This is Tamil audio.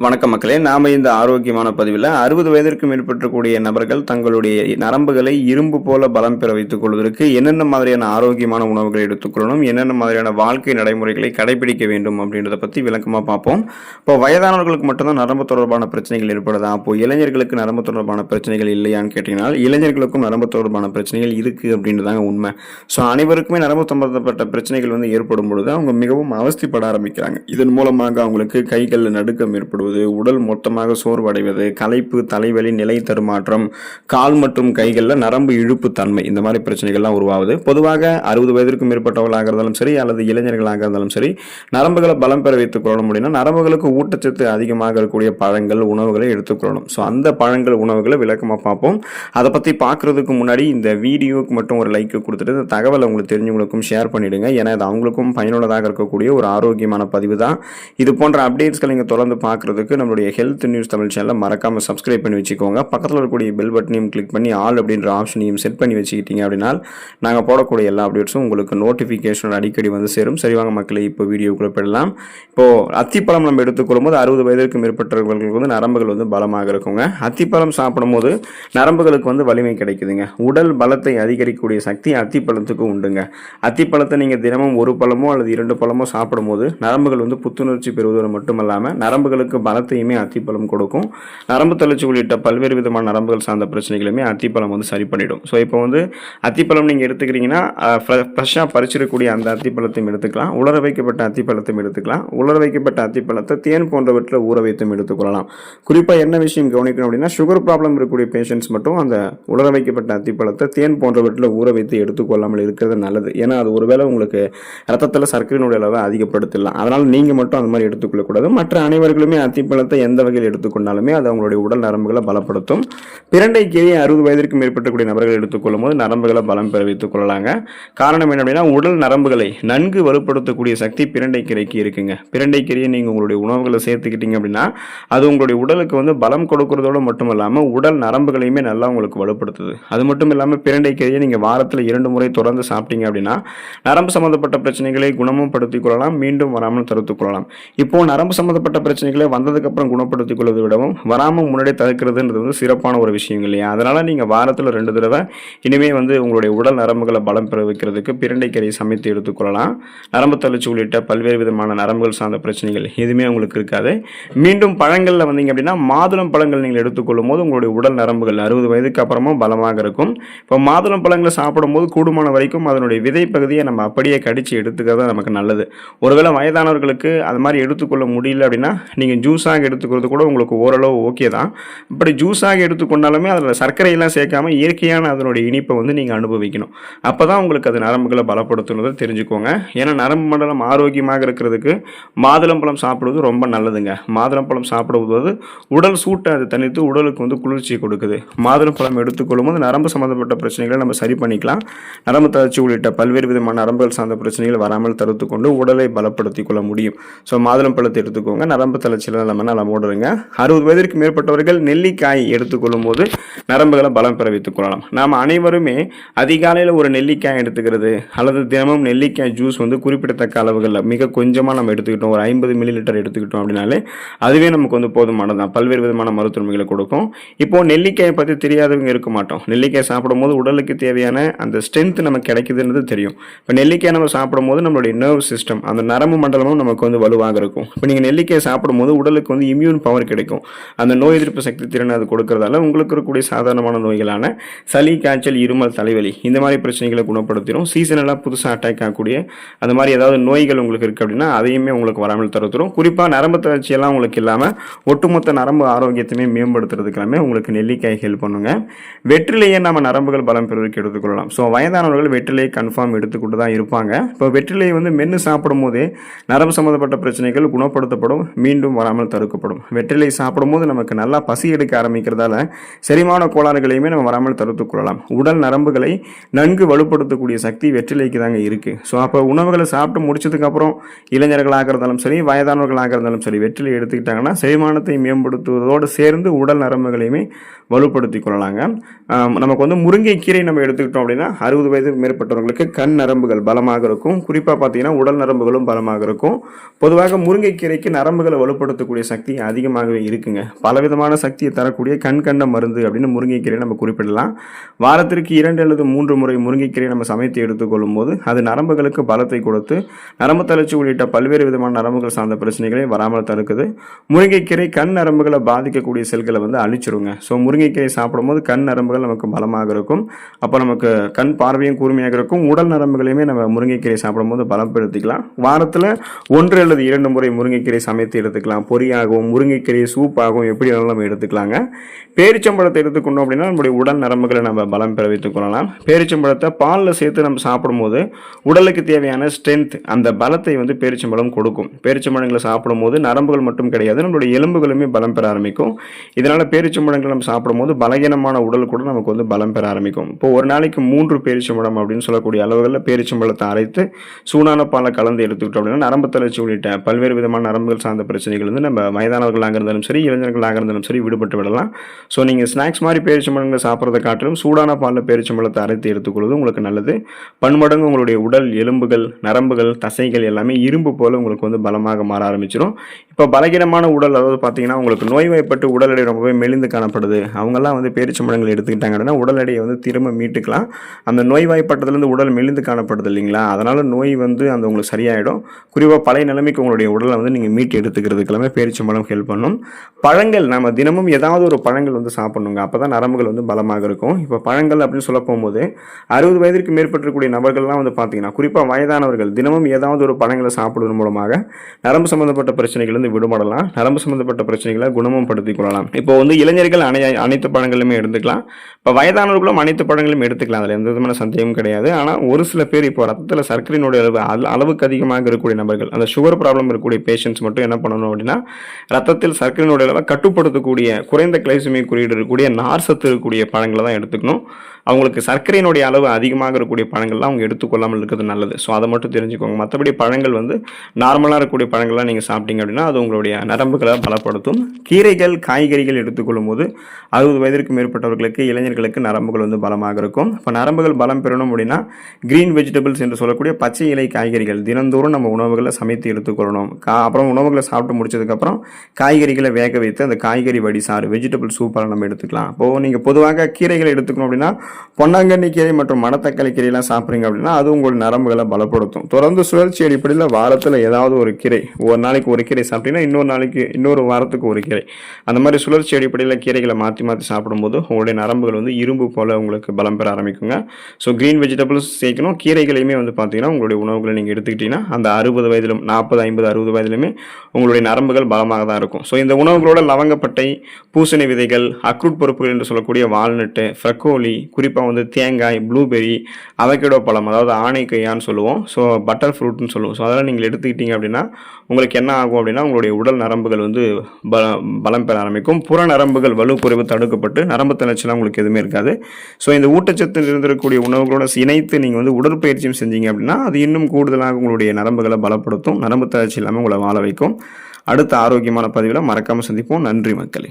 வணக்கம் மக்களே, நாம இந்த ஆரோக்கியமான பதிவில் 60 வயதிற்கு மேற்பட்டக்கூடிய நபர்கள் தங்களுடைய நரம்புகளை இரும்பு போல பலம் பெற வைத்துக் கொள்வதற்கு என்னென்ன மாதிரியான ஆரோக்கியமான உணவுகளை எடுத்துக்கொள்ளணும், என்னென்ன மாதிரியான வாழ்க்கை நடைமுறைகளை கடைபிடிக்க வேண்டும் அப்படின்றத பற்றி விளக்கமாக பார்ப்போம். இப்போ வயதானவர்களுக்கு மட்டும்தான் நரம்பு தொடர்பான பிரச்சனைகள் ஏற்படுதா? அப்போ இளைஞர்களுக்கு நரம்பு தொடர்பான பிரச்சனைகள் இல்லையான்னு கேட்டீங்கன்னா, இளைஞர்களுக்கும் நரம்பு தொடர்பான பிரச்சனைகள் இருக்குது அப்படின்றதாங்க உண்மை. ஸோ அனைவருக்குமே நரம்பு சம்பந்தப்பட்ட பிரச்சனைகள் ஏற்படும் பொழுது அவங்க மிகவும் அவஸ்திப்பட ஆரம்பிக்கிறாங்க. இதன் மூலமாக அவங்களுக்கு கைகளில் நடுக்கம் ஏற்படுவது, உடல் மொத்தமாக சோர்வடைவது, களைப்பு, தலைவலி, நிலை தடுமாற்றம், கால் மற்றும் கைகளில் நரம்பு இழுப்பு தன்மை, இந்த மாதிரி பிரச்சனைகள்லாம் உருவாகுது. பொதுவாக 60 வயதிற்கும் மேற்பட்டவர்களாக இருந்தாலும் சரி அல்லது இளைஞர்களாக இருந்தாலும் சரி, நரம்புகளை பலம் பெற வைத்துக் கொள்ளணும் அப்படின்னா நரம்புகளுக்கு ஊட்டச்சத்து அதிகமாக இருக்கக்கூடிய பழங்கள், உணவுகளை எடுத்துக்கொள்ளணும். ஸோ அந்த பழங்கள், உணவுகளை விளக்கமாக பார்ப்போம். அதை பற்றி பார்க்கறதுக்கு முன்னாடி இந்த வீடியோக்கு மட்டும் ஒரு லைக் கொடுத்துட்டு இந்த தகவலை உங்களுக்கு தெரிஞ்சவங்களுக்கும் ஷேர் பண்ணிடுங்க. ஏன்னா இது அவங்களுக்கும் பயனுள்ளதாக இருக்கக்கூடிய ஒரு ஆரோக்கியமான பதிவு தான். இது போன்ற அப்டேட்ஸ்களை நீங்கள் தொடர்ந்து பார்க்கறதுக்கு நம்மளுடைய ஹெல்த் நியூஸ் தமிழ் சேனலை மறக்காம சப்ஸ்கிரைப் பண்ணி வச்சுக்கோங்க. பக்கத்தில் இருக்கக்கூடிய பெல் பட்டனையும் கிளிக் பண்ணி ஆல் அப்படின்ற ஆப்ஷனையும் செட் பண்ணி வச்சுக்கிட்டீங்க அப்படின்னா நாங்கள் போடக்கூடிய எல்லா அப்டேட்ஸும் உங்களுக்கு நோட்டிஃபிகேஷன் அடிக்கடி சேரும். சரிவாங்க மக்களே, இப்போ வீடியோக்குள்ள போயிடலாம். இப்போ அத்திப்பழம் நம்ம எடுத்துக்கொள்ளும் போது 60 வயதிற்கு மேற்பட்டவர்களுக்கு நரம்புகள் பலமாக இருக்குங்க. அத்திப்பழம் சாப்பிடும் போது நரம்புகளுக்கு வலிமை கிடைக்குதுங்க. உடல் பலத்தை அதிகரிக்கக்கூடிய சக்தி அத்திப்பழத்துக்கு உண்டுங்க. அத்திப்பழத்தை நீங்கள் தினமும் ஒரு பழமோ அல்லது 2 பழமோ சாப்பிடும் போது நரம்புகள் புத்துணர்ச்சி பெறுவதோடு மட்டுமல்லாமல் நரம்புகளுக்கு பலத்தையுமே அத்திப்பழம் கொடுக்கும். நரம்பு தளர்ச்சி உள்ளிட்ட பல்வேறு விதமான நரம்புகள் சார்ந்த பிரச்சனைகளுமே அத்திப்பழம் சரி பண்ணிடும். ஸோ இப்போ அத்திப்பழம் நீங்கள் எடுத்துக்கிறீங்கன்னா ஃப்ரெஷ்ஷாக பறிச்சிடக்கூடிய அந்த அத்திப்பழத்தையும் எடுத்துக்கலாம், உலர வைக்கப்பட்ட அத்திப்பழத்தையும் எடுத்துக்கலாம். உலர வைக்கப்பட்ட அத்திப்பழத்தை தேன் போன்றவற்றில் ஊற வைத்தும் எடுத்துக்கொள்ளலாம். குறிப்பாக என்ன விஷயம் கவனிக்கணும் அப்படின்னா, சுகர் ப்ராப்ளம் இருக்கக்கூடிய பேஷண்ட்ஸ் மட்டும் அந்த உலர வைக்கப்பட்ட அத்திப்பழத்தை தேன் போன்றவற்றில் ஊற வைத்து எடுத்துக்கொள்ளாமல் இருக்கிறது நல்லது. ஏன்னா அது ஒருவேளை உங்களுக்கு ரத்தத்தில் சர்க்கரையினுடைய அளவை அதிகப்படுத்தலாம். அதனால் நீங்கள் மட்டும் அந்த மாதிரி எடுத்துக்கொள்ளக்கூடாது. மற்ற அனைவர்களுமே அத்திப்பழத்தை எந்த வகையில் எடுத்துக்கொண்டாலுமே அது அவங்களுடைய உடல் நரம்புகளை பலப்படுத்தும். பிரண்டை கீரை 60 வயதிற்கு மேற்பட்டக்கூடிய நபர்கள் எடுத்துக்கொள்ளும் போது நரம்புகளை பலம் பெற வைத்துக் கொள்ளலாங்க. காரணம் என்ன அப்படின்னா, உடல் நரம்புகளை நன்கு வலுப்படுத்தக்கூடிய சக்தி பிரண்டை கீரைக்கு இருக்குங்க. பிரண்டை கீரையை நீங்கள் உங்களுடைய உணவுகளை சேர்த்துக்கிட்டீங்க அப்படின்னா அது உங்களுடைய உடலுக்கு பலம் கொடுக்கறதோடு மட்டும் இல்லாமல் உடல் நரம்புகளையுமே நல்லா உங்களுக்கு வலுப்படுத்துது. அது மட்டும் இல்லாமல் பிரண்டை கீரையை நீங்கள் வாரத்தில் 2 முறை தொடர்ந்து சாப்பிட்டீங்க அப்படின்னா நரம்பு சம்பந்தப்பட்ட பிரச்சனைகளை குணமும் படுத்திக் கொள்ளலாம், மீண்டும் வராமல் தடுத்துக் கொள்ளலாம். இப்போ நரம்பு சம்பந்தப்பட்ட பிரச்சனைகளை வந்ததுக்கு அப்புறம் குணப்படுத்திக் கொள்வதை விடவும் வராமல் முன்னாடி தடுக்கிறதுன்றது சிறப்பான ஒரு விஷயம் இல்லையா? அதனால நீங்க வாரத்தில் 2 தடவை இனிமே உங்களுடைய உடல் நரம்புகளை பலம் பெற வைக்கிறதுக்கு பிரண்டைக்கீரையை சமைத்து எடுத்துக்கொள்ளலாம். நரம்பு தளர்ச்சி உள்ளிட்ட பல்வேறு விதமான நரம்புகள் சார்ந்த பிரச்சனைகள் எதுவுமே உங்களுக்கு இருக்காது. மீண்டும் பழங்கள்ல வந்தீங்க அப்படின்னா மாதுளம் பழங்கள் நீங்கள் எடுத்துக்கொள்ளும் போது உங்களுடைய உடல் நரம்புகள் 60 வயதுக்கு அப்புறமும் பலமாக இருக்கும். இப்போ மாதுளம் பழங்களை சாப்பிடும் போது கூடுமான வரைக்கும் அதனுடைய விதை பகுதியை நம்ம அப்படியே கடிச்சு எடுத்துக்கிறது நமக்கு நல்லது. ஒருவேளை வயதானவர்களுக்கு அது மாதிரி எடுத்துக்கொள்ள முடியல அப்படின்னா நீங்க ஜூஸாக எடுத்துக்கிறது கூட உங்களுக்கு ஓரளவு ஓகே தான். இப்படி ஜூஸாக எடுத்துக்கொண்டாலுமே அதில் சர்க்கரையெல்லாம் சேர்க்காம இயற்கையான அதனுடைய இனிப்பை நீங்கள் அனுபவிக்கணும். அப்போ தான் உங்களுக்கு அது நரம்புகளை பலப்படுத்துனதை தெரிஞ்சுக்கோங்க. ஏன்னா நரம்பு மண்டலம் ஆரோக்கியமாக இருக்கிறதுக்கு மாதுளம்பழம் சாப்பிடுவது ரொம்ப நல்லதுங்க. மாதுளம்பழம் சாப்பிடுவது உடல் சூட்டை அது தனித்து உடலுக்கு குளிர்ச்சியை கொடுக்குது. மாதுளம்பழம் எடுத்துக்கொள்ளும் போது நரம்பு சம்பந்தப்பட்ட பிரச்சனைகளை நம்ம சரி பண்ணிக்கலாம். நரம்பு தளர்ச்சி உள்ளிட்ட பல்வேறு விதமான நரம்புகள் சார்ந்த பிரச்சனைகள் வராமல் தடுத்து கொண்டு உடலை பலப்படுத்திக் கொள்ள முடியும். ஸோ மாதுளம்பழத்தை எடுத்துக்கோங்க, நரம்பு தளர்ச்சியில் நம்ம ஓடுறங்க. 60 வயதிற்கு மேற்பட்டவர்கள் நெல்லிக்காய் எடுத்துக்கொள்ளும் போது நரம்புகளை பலம் பெற வைத்துக் கொள்ளலாம். நாம் அனைவருமே அதிகாலையில் ஒரு நெல்லிக்காய் எடுத்துக்கிறது அல்லது தினமும் நெல்லிக்காய் ஜூஸ் குறிப்பிடத்தக்க அளவுகளில் மிக கொஞ்சமாக நம்ம எடுத்துக்கிட்டோம், ஒரு 50 மில்லிலிட்டர் எடுத்துக்கிட்டோம் அப்படின்னாலே அதுவே நமக்கு போதுமானதான். பல்வேறு விதமான மருத்துவமைகளை கொடுக்கும். இப்போ நெல்லிக்காயை பற்றி தெரியாதவங்க இருக்க மாட்டோம். நெல்லிக்காய் சாப்பிடும் போது உடலுக்கு தேவையான அந்த ஸ்ட்ரென்த் நமக்கு கிடைக்குதுன்றது தெரியும். இப்போ நெல்லிக்காய் நம்ம சாப்பிடும் போது நம்மளுடைய நர்வ் சிஸ்டம், அந்த நரம்பு மண்டலமும் நமக்கு வலுவாக இருக்கும். இப்போ நீங்கள் நெல்லிக்காய் சாப்பிடும் போது உடலுக்கு இம்யூன் பவர் கிடைக்கும். அந்த நோய் எதிர்ப்பு சக்தி திறன் அது கொடுக்கறதால உங்களுக்கு இருக்கக்கூடிய சாதாரணமான நோய்களான சளி, காய்ச்சல், இருமல், தலைவலி இந்த மாதிரி பிரச்சனைகளை குணப்படுத்திடும். சீசனெல்லாம் புதுசாக அட்டாக் ஆகக்கூடிய அந்த மாதிரி ஏதாவது நோய்கள் உங்களுக்கு இருக்குது அப்படின்னா அதையுமே உங்களுக்கு வராமல் தடுத்துரும். குறிப்பாக நரம்பு தளர்ச்சியெல்லாம் உங்களுக்கு இல்லாமல் ஒட்டுமொத்த நரம்பு ஆரோக்கியத்தையுமே மேம்படுத்துறதுக்கெல்லாமே உங்களுக்கு நெல்லிக்காய் ஹெல்ப் பண்ணுங்க. வெற்றிலையை நம்ம நரம்புகள் பலம் பெறுவதற்கு எடுத்துக்கொள்ளலாம். ஸோ வயதானவர்கள் வெற்றிலையை கன்ஃபார்ம் எடுத்துக்கிட்டு தான் இருப்பாங்க. இப்போ வெற்றிலையை மென்று சாப்பிடும் போதே நரம்பு சம்பந்தப்பட்ட பிரச்சனைகள் குணப்படுத்தப்படும், மீண்டும் வராமல் தடுக்கப்படும். வெற்றிலை சாப்பிடும் போது நமக்கு நல்லா பசி எடுக்க ஆரம்பிக்கிறதால செரிமான கோளாறுகளையுமே நம்ம வராமல் தடுத்துக் கொள்ளலாம். உடல் நரம்புகளை நன்கு வலுப்படுத்தக்கூடிய சக்தி வெற்றிலைக்கு தாங்க இருக்கு. ஸோ அப்போ உணவுகளை சாப்பிட்டு முடிச்சதுக்கு அப்புறம் இளைஞர்களாக இருந்தாலும் சரி, வயதானவர்களாக இருந்தாலும் சரி, வெற்றிலை எடுத்துக்கிட்டாங்கன்னா செரிமானத்தை மேம்படுத்துவதோடு சேர்ந்து உடல் நரம்புகளையுமே வலுப்படுத்திக் கொள்ளலாங்க. நமக்கு முருங்கைக்கீரை நம்ம எடுத்துக்கிட்டோம் அப்படின்னா 60 வயதுக்கு மேற்பட்டவர்களுக்கு கண் நரம்புகள் பலமாக இருக்கும். குறிப்பாக பார்த்தீங்கன்னா உடல் நரம்புகளும் பலமாக இருக்கும். பொதுவாக முருங்கைக்கீரைக்கு நரம்புகளை வலுப்படுத்தக்கூடிய பலப்படுத்தக்கூடிய சக்தி அதிகமாகவே இருக்குங்க. பலவிதமான சக்தியை தரக்கூடிய கண் கண்ட மருந்து அப்படின்னு முருங்கைக்கீரை நம்ம குறிப்பிடலாம். வாரத்திற்கு 2 அல்லது 3 முறை முருங்கைக்கீரை நம்ம சமைத்து எடுத்துக்கொள்ளும் போது அது நரம்புகளுக்கு பலத்தை கொடுத்து நரம்பு தளர்ச்சி உள்ளிட்ட பல்வேறு விதமான நரம்புகள் சார்ந்த பிரச்சனைகளை வராமல் தடுக்குது. முருங்கைக்கீரை கண் நரம்புகளை பாதிக்கக்கூடிய செல்களை வந்து அழிச்சிருங்க. ஸோ முருங்கைக்கீரை சாப்பிடும்போது கண் நரம்புகள் நமக்கு பலமாக இருக்கும். அப்போ நமக்கு கண் பார்வையும் கூர்மையாக இருக்கும். உடல் நரம்புகளையுமே நம்ம முருங்கைக்கீரை சாப்பிடும்போது பலப்படுத்திக்கலாம். வாரத்தில் 1 அல்லது 2 முறை முருங்கைக்கீரை சமைத்து எடுத்துக்கலாம். பொரியாகவும் முருங்கைக்கீரை சூப்பாகவும் எப்படி வேணாலும் நம்ம எடுத்துக்கலாங்க. பேரிச்சம்பழத்தை எடுத்துக்கொண்டோம் அப்படின்னா நம்முடைய உடல் நரம்புகளை நம்ம பலம் பெற வைத்துக் கொள்ளலாம். பேரிச்சம்பழத்தை பாலில் சேர்த்து நம்ம சாப்பிடும்போது உடலுக்கு தேவையான ஸ்ட்ரென்த், அந்த பலத்தை வந்து பேரிச்சம்பழம் கொடுக்கும். பேரிச்சம்பழங்களை சாப்பிடும்போது நரம்புகள் மட்டும் கிடையாது, நம்மளுடைய எலும்புகளுமே பலம் பெற ஆரம்பிக்கும். இதனால பேரிச்சம்பழங்கள் நம்ம சாப்பிடும்போது பலகீனமான உடல் கூட நமக்கு வந்து பலம் பெற ஆரம்பிக்கும். இப்போ ஒரு நாளைக்கு 3 பேரிச்சம்பழம் அப்படின்னு சொல்லக்கூடிய அளவுகளில் பேரிச்சம்பழத்தை அரைத்து சூடான பாலை கலந்து எடுத்துக்கிட்டோம் அப்படின்னா நரம்பு தளர்ச்சி உள்ளிட்ட பல்வேறு விதமான நரம்புகள் சார்ந்த பிரச்சனைகள் வந்து நம்ம வயதானவர்களாக இருந்தாலும் சரி, இளைஞர்களாக இருந்தாலும் சரி விடுபட்டு விடலாம். ஸோ நீங்கள் ஸ்நாக்ஸ் மாதிரி பேரிச்சம்பழங்களை சாப்பிட்றதை காட்டிலும் சூடான பாலில் பேரிச்சம்பழத்தை அரைத்து எடுத்துக்கொள்வது உங்களுக்கு நல்லது. பன்மடங்கு உங்களுடைய உடல் எலும்புகள், நரம்புகள், தசைகள் எல்லாமே இரும்பு போல உங்களுக்கு வந்து பலமாக மாற ஆரம்பிச்சிடும். இப்போ பலகீனமான உடல், அதாவது பார்த்தீங்கன்னா உங்களுக்கு நோய்வாய்ப்பட்டு உடல் எடை ரொம்பவே மெலிந்து காணப்படுது, அவங்கெல்லாம் வந்து பேரிச்சம்பழங்கள் எடுத்துக்கிட்டாங்க அப்படின்னா உடல் எடையை வந்து திரும்ப மீட்டுக்கலாம். அந்த நோய்வாய்ப்பட்டதுலேருந்து உடல் மெலிந்து காணப்படுது இல்லைங்களா, அதனால் நோய் வந்து அந்த உங்களுக்கு சரியாயிடும். குறிப்பாக பழைய நிலைமைக்கு உங்களுடைய உடலை வந்து நீங்கள் மீட்டு எடுத்துக்கிறதுக்கெல்லாமே பேரிச்சம்பழம் ஹெல்ப் பண்ணும். பழங்கள், நம்ம தினமும் ஏதாவது ஒரு பழங்கள் வந்து சாப்பிடணுங்க. அப்போ தான் நரம்புகள் வந்து பலமாக இருக்கும். இப்போ பழங்கள் அப்படின்னு சொல்ல போகும்போது 60 வயதிற்கு மேற்பட்டிருக்கக்கூடிய நபர்கள்லாம் வந்து பார்த்தீங்கன்னா குறிப்பாக வயதானவர்கள் தினமும் ஏதாவது ஒரு பழங்களை சாப்பிடுவதன் மூலமாக நரம்பு சம்பந்தப்பட்ட பிரச்சனைகள் வந்து விடுபடலாம். நரம்பு சம்பந்தப்பட்ட பிரச்சனைகளை குணமும் படுத்திக் கொள்ளலாம். இப்போ வந்து இளைஞர்கள் அனைத்து பழங்களுமே எடுத்துக்கலாம். இப்போ வயதானவர்களும் அனைத்து பழங்களும் எடுத்துக்கலாம். அதில் எந்த விதமான சந்தேகமும் கிடையாது. ஆனால் ஒரு சில பேர் இப்போ ரத்தத்தில் சர்க்கரையினுடைய அளவுக்கு அதிகமாக இருக்கக்கூடிய நபர்கள், அந்த சுகர் ப்ராப்ளம் இருக்கக்கூடிய பேஷண்ட்ஸ் மட்டும் என்ன பண்ணணும் அப்படின்னா ரத்தத்தில் சர்க்கரையினுடைய அளவை கட்டுப்படுத்தக்கூடிய குறைந்த கிளைசெமிக் குறியீடு இருக்கக்கூடிய நார் சத்து இருக்கக்கூடிய பழங்களை தான் எடுத்துக்கணும். அவங்களுக்கு சர்க்கரையினுடைய அளவு அதிகமாக இருக்கக்கூடிய பழங்கள்லாம் அவங்க எடுத்துக்கொள்ளாமல் இருக்கிறது நல்லது. ஸோ அதை மட்டும் தெரிஞ்சுக்கோங்க. மற்றபடி பழங்கள் வந்து நார்மலாக இருக்கக்கூடிய பழங்கள்லாம் நீங்கள் சாப்பிட்டீங்க அப்படின்னா அது உங்களுடைய நரம்புகளை பலப்படுத்தும். கீரைகள், காய்கறிகள் எடுத்துக்கொள்ளும் போது 60 வயதிற்கு மேற்பட்டவர்களுக்கு, இளைஞர்களுக்கு நரம்புகள் வந்து பலமாக இருக்கும். இப்போ நரம்புகள் பலம் பெறணும் அப்படின்னா கிரீன் வெஜிடபிள்ஸ் என்று சொல்லக்கூடிய பச்சை இலை காய்கறிகள் தினந்தோறும் நம்ம உணவுகளை சமைத்து எடுத்துக்கொள்ளணும். அப்புறம் உணவுகளை சாப்பிட்டு முடிச்சதுக்கப்புறம் காய்கறிகளை வேக வைத்து அந்த காய்கறி வடிசாறு, வெஜிடபிள் சூப்பராக நம்ம எடுத்துக்கலாம். இப்போது நீங்கள் பொதுவாக கீரைகளை எடுத்துக்கணும் அப்படின்னா பொன்னாங்கண்ணி கீரை மற்றும் மணத்தக்காளி கீரையெல்லாம் சாப்பிட்றீங்க அப்படின்னா அது உங்கள் நரம்புகளை பலப்படுத்தும். தொடர்ந்து சுழற்சி அடிப்படையில் வாரத்தில் ஏதாவது ஒரு கீரை, ஒரு நாளைக்கு ஒரு கீரை சாப்பிட்டீங்கன்னா இன்னொரு வாரத்துக்கு ஒரு கீரை, அந்த மாதிரி சுழற்சி அடிப்படையில் கீரைகளை மாற்றி மாற்றி சாப்பிடும்போது உங்களுடைய நரம்புகள் வந்து இரும்பு போல் உங்களுக்கு பலம் பெற ஆரம்பிக்குங்க. ஸோ க்ரீன் வெஜிடபிள்ஸ் சேர்க்கணும். கீரைகளையுமே வந்து பார்த்தீங்கன்னா உங்களுடைய உணவுகளை நீங்கள் எடுத்துக்கிட்டீங்கன்னா அந்த 60 வயதிலும் 40, 50, 60 வயதிலுமே உங்களுடைய நரம்புகள் பலமாக தான் இருக்கும். ஸோ இந்த உணவுகளோட லவங்கப்பட்டை, பூசணி விதைகள், அக்ரூட் பருப்புகள் என்று சொல்லக்கூடிய வால்நட்டு, ஃப்ரக்கோலி, குறிப்பாக வந்து தேங்காய், ப்ளூபெரி, அவகேடோ பழம், அதாவது ஆணைக்கையான்னு சொல்லுவோம், ஸோ பட்டர் ஃப்ரூட்னு சொல்லுவோம். ஸோ அதெல்லாம் நீங்கள் எடுத்துக்கிட்டீங்க அப்படின்னா உங்களுக்கு என்ன ஆகும் அப்படின்னா உங்களுடைய உடல் நரம்புகள் வந்து பலம் பெற ஆரம்பிக்கும். புற நரம்புகள் வலுக்குறைவு தடுக்கப்பட்டு நரம்பு தளர்ச்சிலாம் உங்களுக்கு எதுவுமே இருக்காது. ஸோ இந்த ஊட்டச்சத்து இருந்திருக்கக்கூடிய உணவுகளோட இணைத்து நீங்கள் வந்து உடற்பயிற்சியும் செஞ்சீங்க அப்படின்னா அது இன்னும் கூடுதலாக உங்களுடைய நரம்புகளை பலப்படுத்தும். நரம்பு தளர்ச்சி இல்லாமல் உங்களை வாழ வைக்கும். அடுத்த ஆரோக்கியமான பதிவில் மறக்காமல் சந்திப்போம். நன்றி மக்களே.